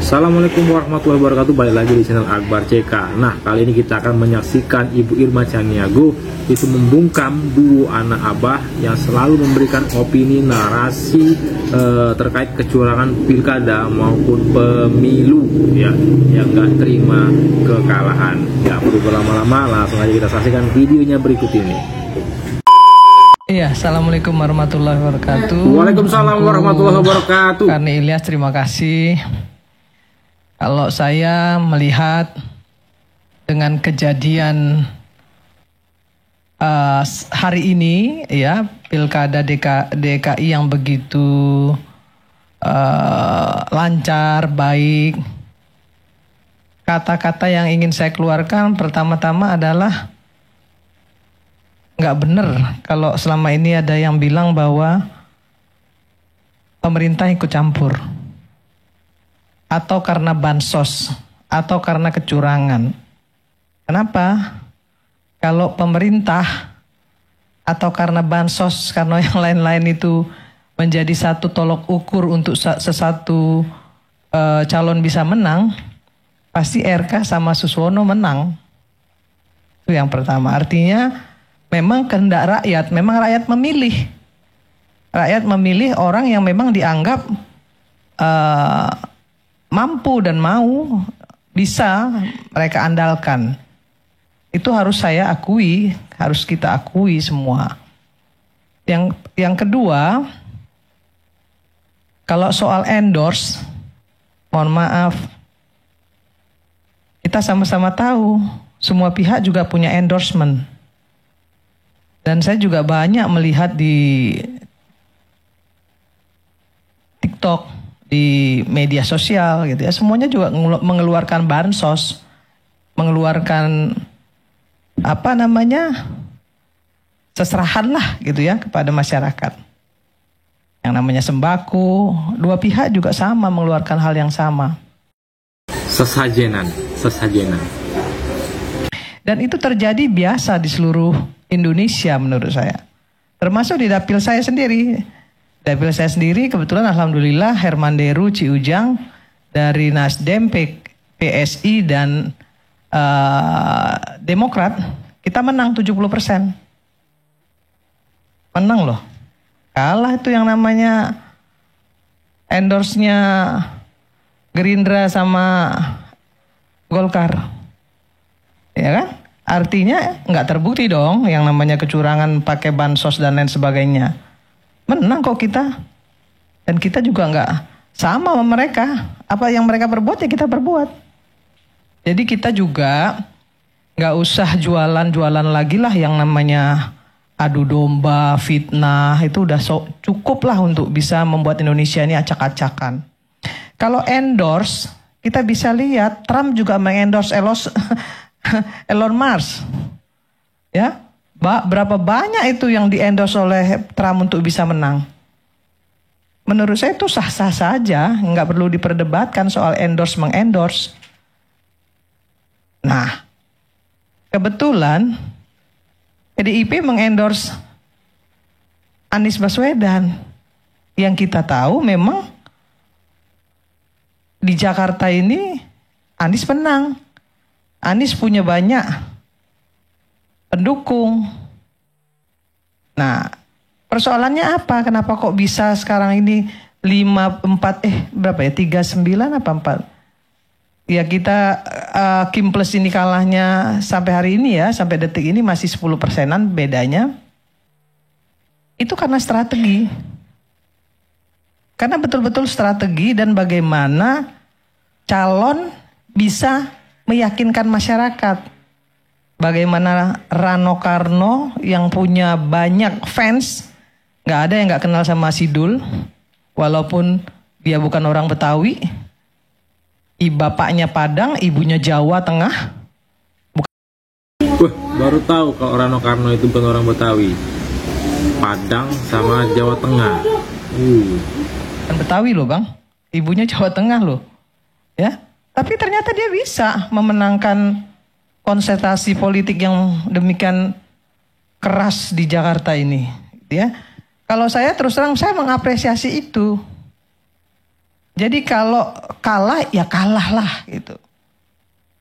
Assalamualaikum warahmatullahi wabarakatuh. Balik lagi di channel Akbar CK. Nah, kali ini kita akan menyaksikan Ibu Irma Chaniago itu membungkam duo anak abah yang selalu memberikan opini narasi terkait kecurangan pilkada maupun pemilu ya, yang nggak terima kekalahan. Nggak perlu berlama-lama, langsung aja kita saksikan videonya berikut ini. Iya, assalamualaikum warahmatullahi wabarakatuh. Waalaikumsalam warahmatullahi wabarakatuh. Karni Ilyas, terima kasih. Kalau saya melihat dengan kejadian hari ini, ya, pilkada DKI yang begitu lancar, baik. Kata-kata yang ingin saya keluarkan pertama-tama adalah nggak benar kalau selama ini ada yang bilang bahwa pemerintah ikut campur. Atau karena bansos, atau karena kecurangan. Kenapa? Kalau pemerintah, atau karena bansos, karena yang lain-lain itu menjadi satu tolok ukur untuk sesatu calon bisa menang, pasti RK sama Suswono menang. Itu yang pertama. Artinya memang kehendak rakyat, memang rakyat memilih. Rakyat memilih orang yang memang dianggap mampu dan mau, bisa mereka andalkan. Itu harus saya akui, harus kita akui semua. Yang kedua, kalau soal endorse, mohon maaf, kita sama-sama tahu, semua pihak juga punya endorsement. Dan saya juga banyak melihat di TikTok, di media sosial gitu ya, semuanya juga mengeluarkan bansos, mengeluarkan seserahan lah gitu ya kepada masyarakat. Yang namanya sembako, dua pihak juga sama mengeluarkan hal yang sama. Sesajenan. Dan itu terjadi biasa di seluruh Indonesia menurut saya. Termasuk di dapil saya sendiri. Dapil saya sendiri kebetulan alhamdulillah Herman Deru Ciujang dari Nasdem, PSI dan Demokrat, kita menang 70%. Menang loh. Kalah itu yang namanya endorse-nya Gerindra sama Golkar. Ya kan? Artinya nggak terbukti dong yang namanya kecurangan pakai bansos dan lain sebagainya. Menang kok kita. Dan kita juga nggak sama sama mereka. Apa yang mereka perbuat ya kita perbuat. Jadi kita juga nggak usah jualan-jualan lagi lah yang namanya adu domba, fitnah. Itu udah cukup lah untuk bisa membuat Indonesia ini acak-acakan. Kalau endorse, kita bisa lihat Trump juga mengendorse Elon Musk. Ya. Berapa banyak itu yang di-endorse oleh Trump untuk bisa menang? Menurut saya itu sah-sah saja, nggak perlu diperdebatkan soal endorse-mengendorse. Nah, kebetulan PDIP mengendorse Anies Baswedan. Yang kita tahu memang di Jakarta ini Anies menang. Anies punya banyak pendukung. Nah, persoalannya apa? Kenapa kok bisa sekarang ini 39 apa 4? Ya kita Kim Plus ini kalahnya sampai hari ini ya, sampai detik ini masih 10%-an bedanya. Itu karena strategi. Karena betul-betul strategi dan bagaimana calon bisa meyakinkan masyarakat. Bagaimana Rano Karno yang punya banyak fans, nggak ada yang nggak kenal sama Sidul, walaupun dia bukan orang Betawi, bapaknya Padang, ibunya Jawa Tengah. Baru tahu kalau Rano Karno itu bukan orang Betawi, Padang sama Jawa Tengah. Kan Betawi loh bang, ibunya Jawa Tengah loh, ya. Tapi ternyata dia bisa memenangkan konsentrasi politik yang demikian keras di Jakarta ini, ya. Kalau saya terus terang saya mengapresiasi itu. Jadi kalau kalah ya kalah lah gitu.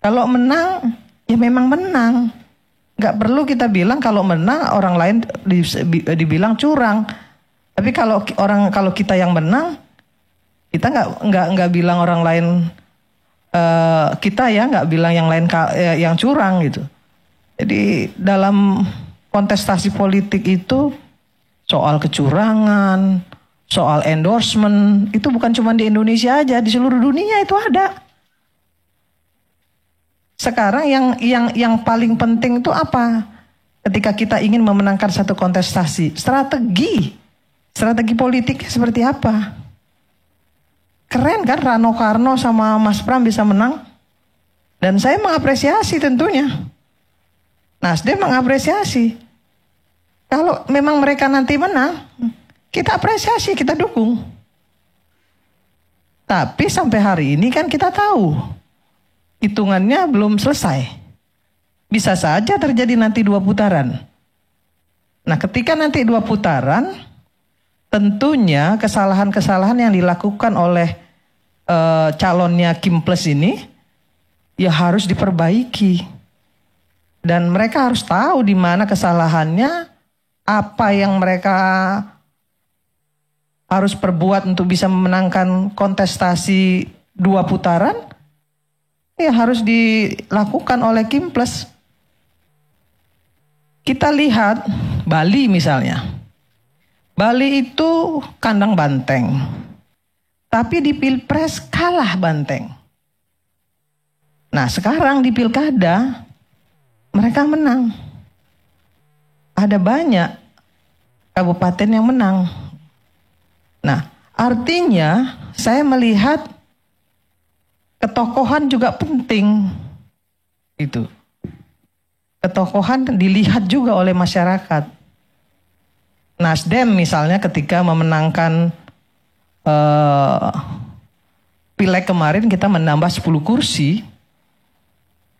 Kalau menang ya memang menang. Nggak perlu kita bilang kalau menang orang lain dibilang curang. Tapi kalau kita yang menang, kita nggak bilang orang lain kita ya nggak bilang yang lain yang curang gitu. Jadi dalam kontestasi politik itu soal kecurangan, soal endorsement itu bukan cuma di Indonesia aja, di seluruh dunia itu ada. Sekarang yang paling penting itu apa? Ketika kita ingin memenangkan satu kontestasi, strategi politiknya seperti apa? Keren kan Rano Karno sama Mas Pram bisa menang? Dan saya mengapresiasi tentunya. Nasdem mengapresiasi. Kalau memang mereka nanti menang, kita apresiasi, kita dukung. Tapi sampai hari ini kan kita tahu, hitungannya belum selesai. Bisa saja terjadi nanti 2 putaran. Nah, ketika nanti 2 putaran, tentunya kesalahan-kesalahan yang dilakukan oleh calonnya Kim Plus ini, ya harus diperbaiki. Dan mereka harus tahu di mana kesalahannya, apa yang mereka harus perbuat untuk bisa memenangkan kontestasi 2 putaran, ya harus dilakukan oleh Kim Plus. Kita lihat Bali misalnya. Bali itu kandang banteng. Tapi di Pilpres kalah banteng. Nah sekarang di Pilkada mereka menang. Ada banyak kabupaten yang menang. Nah artinya saya melihat ketokohan juga penting. Itu. Ketokohan dilihat juga oleh masyarakat. Nasdem misalnya ketika memenangkan pileg kemarin kita menambah 10 kursi.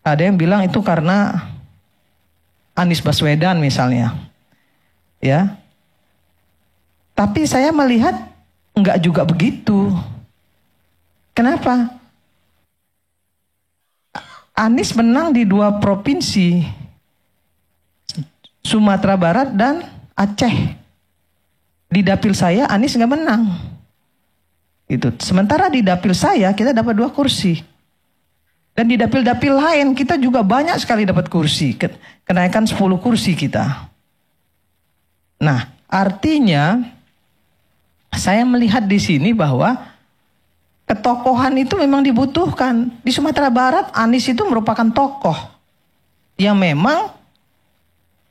Ada yang bilang itu karena Anies Baswedan misalnya. Ya. Tapi saya melihat enggak juga begitu. Kenapa? Anies menang di 2 provinsi, Sumatera Barat dan Aceh. Di dapil saya Anies nggak menang. Itu. Sementara di dapil saya kita dapat 2 kursi. Dan di dapil-dapil lain kita juga banyak sekali dapat kursi. Kenaikan 10 kursi kita. Nah, artinya saya melihat di sini bahwa ketokohan itu memang dibutuhkan. Di Sumatera Barat, Anies itu merupakan tokoh yang memang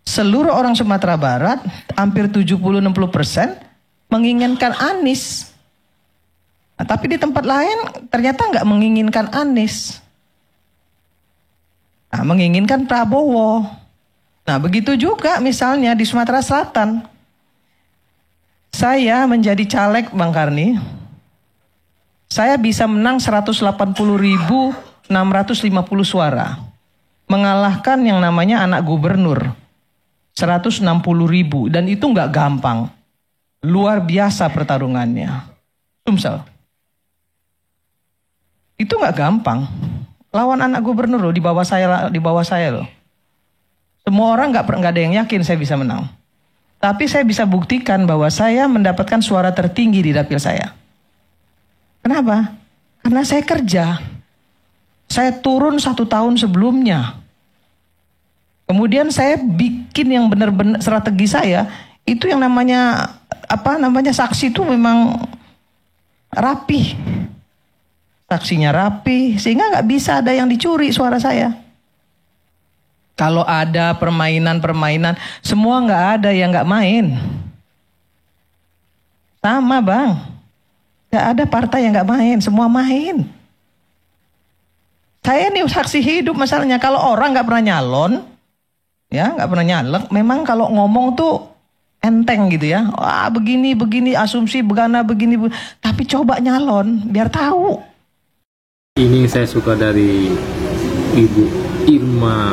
seluruh orang Sumatera Barat, hampir 70-60% menginginkan Anies. Nah, tapi di tempat lain ternyata nggak menginginkan Anies. Nah, menginginkan Prabowo. Nah, begitu juga misalnya di Sumatera Selatan. Saya menjadi caleg Bang Karni. Saya bisa menang 180.650 suara. Mengalahkan yang namanya anak gubernur. 160.000. Dan itu nggak gampang. Luar biasa pertarungannya. Sumsel. Itu nggak gampang. Lawan anak gubernur loh, di bawah saya loh. Semua orang nggak ada yang yakin saya bisa menang. Tapi saya bisa buktikan bahwa saya mendapatkan suara tertinggi di dapil saya. Kenapa? Karena saya kerja. Saya turun 1 tahun sebelumnya. Kemudian saya bikin yang benar-benar strategi saya. Itu yang namanya saksi itu memang rapi. Saksinya rapi. Sehingga nggak bisa ada yang dicuri suara saya. Kalau ada permainan-permainan. Semua nggak ada yang nggak main. Sama Bang. Gak ada partai yang gak main, semua main. Saya ini saksi hidup masalahnya. Kalau orang gak pernah nyalon, ya gak pernah nyalek, memang kalau ngomong tuh enteng gitu ya. Wah begini, asumsi begini. Tapi coba nyalon, biar tahu. Ini saya suka dari Ibu Irma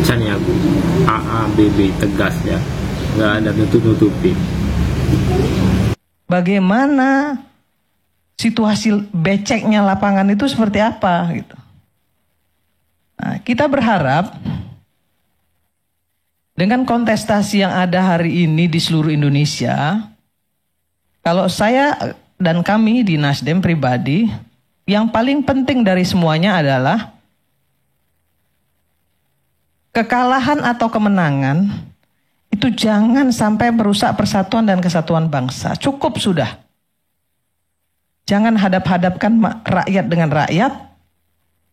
Chaniago, AABB, tegas ya. Gak ada nutup-nutupi. Bagaimana situasi beceknya lapangan itu seperti apa gitu. Nah, kita berharap dengan kontestasi yang ada hari ini di seluruh Indonesia, kalau saya dan kami di Nasdem pribadi, yang paling penting dari semuanya adalah kekalahan atau kemenangan itu jangan sampai merusak persatuan dan kesatuan bangsa. Cukup sudah. Jangan hadap-hadapkan rakyat dengan rakyat,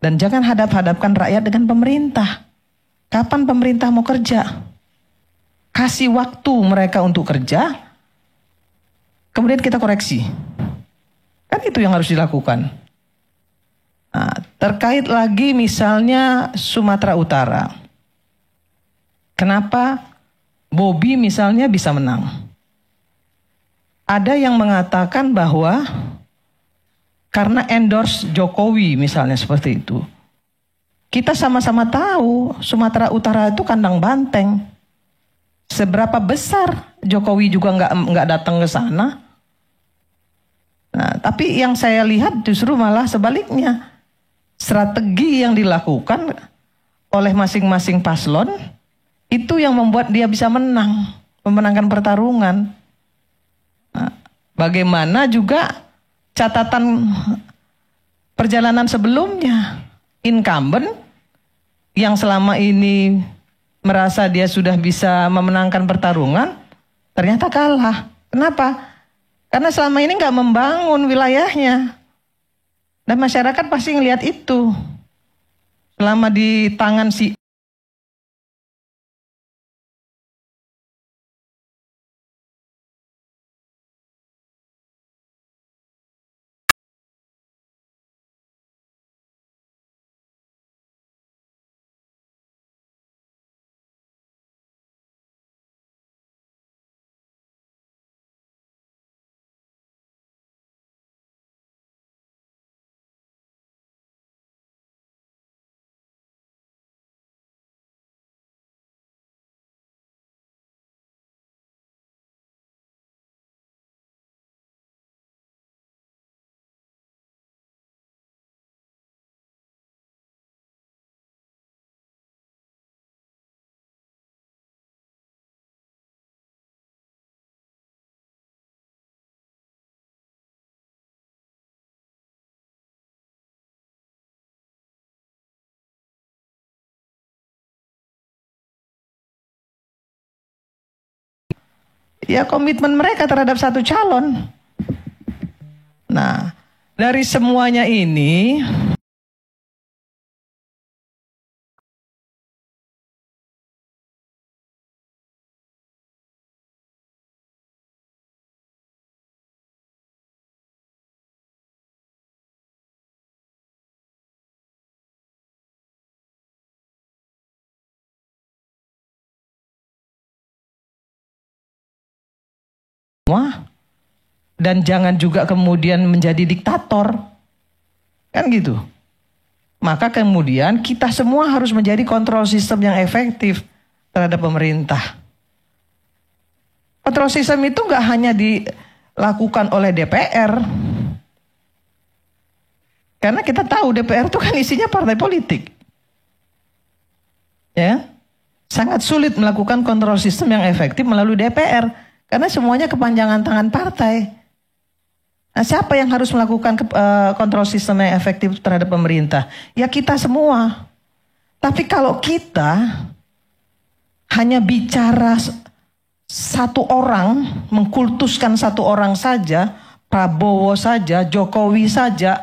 dan jangan hadap-hadapkan rakyat dengan pemerintah. Kapan pemerintah mau kerja? Kasih waktu mereka untuk kerja, kemudian kita koreksi. Kan itu yang harus dilakukan. Nah, terkait lagi misalnya Sumatera Utara. Kenapa Bobi misalnya bisa menang? Ada yang mengatakan bahwa karena endorse Jokowi misalnya seperti itu. Kita sama-sama tahu Sumatera Utara itu kandang banteng. Seberapa besar Jokowi juga nggak datang ke sana. Nah, tapi yang saya lihat justru malah sebaliknya. Strategi yang dilakukan oleh masing-masing paslon itu yang membuat dia bisa memenangkan pertarungan. Nah, bagaimana juga catatan perjalanan sebelumnya, incumbent yang selama ini merasa dia sudah bisa memenangkan pertarungan, ternyata kalah. Kenapa? Karena selama ini nggak membangun wilayahnya. Dan masyarakat pasti ngelihat itu. Selama di tangan si ya komitmen mereka terhadap satu calon. Nah, dari semuanya ini dan jangan juga kemudian menjadi diktator. Kan gitu. Maka kemudian kita semua harus menjadi kontrol sistem yang efektif terhadap pemerintah. Kontrol sistem itu nggak hanya dilakukan oleh DPR. Karena kita tahu DPR itu kan isinya partai politik. Ya. Sangat sulit melakukan kontrol sistem yang efektif melalui DPR. Karena semuanya kepanjangan tangan partai. Nah, siapa yang harus melakukan kontrol sistem yang efektif terhadap pemerintah? Ya kita semua. Tapi kalau kita hanya bicara satu orang, mengkultuskan satu orang saja, Prabowo saja, Jokowi saja,